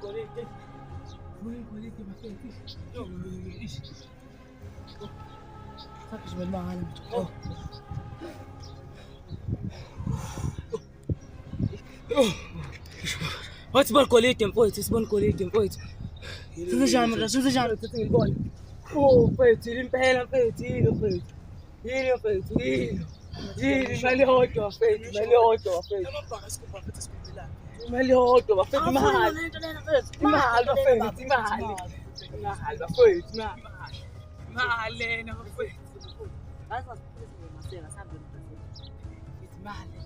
golide. Full golide bafethu. Sakhe jibele bangana manje. Wathi balgolide mfowethu, sibona golide mfowethu. Sizejana ukuthi ngibone. Mfowethu impela mfowethu, yini mfowethu. Yini mfowethu, yini. Yini imali hodwa mfowethu, imali hodwa mfowethu. Amabhaka sikubhaka futhi sikubelana. Imali hodwa bafethu imali. Imali bafethu, imali. Imali bafethu, imali. Imali lena bafethu. Asiphezulu masela sambe mfowethu. Imali.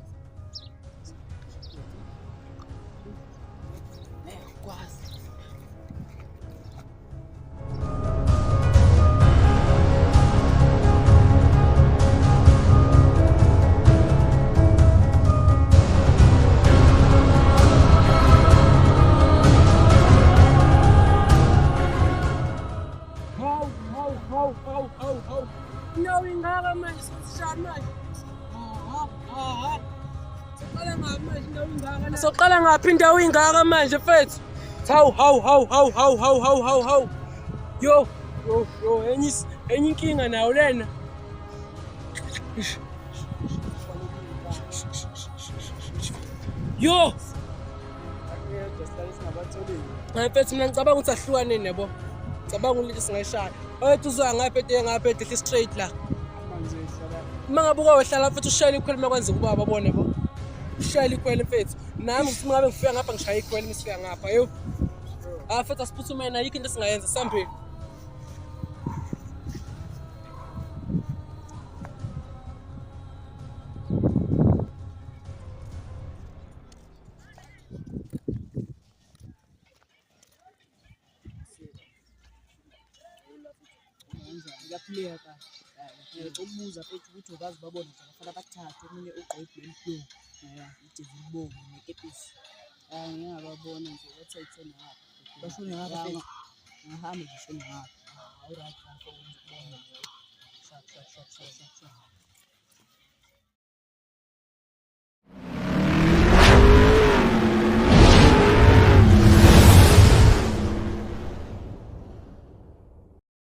Quase. How. Não engana mais, já mais. Soqala ngaphi indawo ingaka manje mfethu? Hawu. Yo, enye inkinga nawo lena. Yo. Mfethu mina ngicabanga ukuthi ahlukane nebo. Ngicabanga ukuthi singayishaya. Wethu uzwa ngaphethe straight la. Manje ehlala. Mangabuka wehlala mfethu ushayela ikhweli makwenze kuba babone bo. Ushayela ikhweli mfethu. Nami ngithi ngabe ngifika ngapha ngishaya ikhweli misifika ngapha yo. Mfethu asiphuthume na yikho into esingayenza sambeni. Ngiyaphileka ka. Ukubuza futhi ukuthi uzazi babona nje bafana bathathe omunye ugqoke blue. Idizibomvu nekepisi. Ngiyababona nje wathi ayithena ngapha. Bashone ngapha futhi. Ngahamba ngishone ngapha. Alright ngakho ukubona. Shap.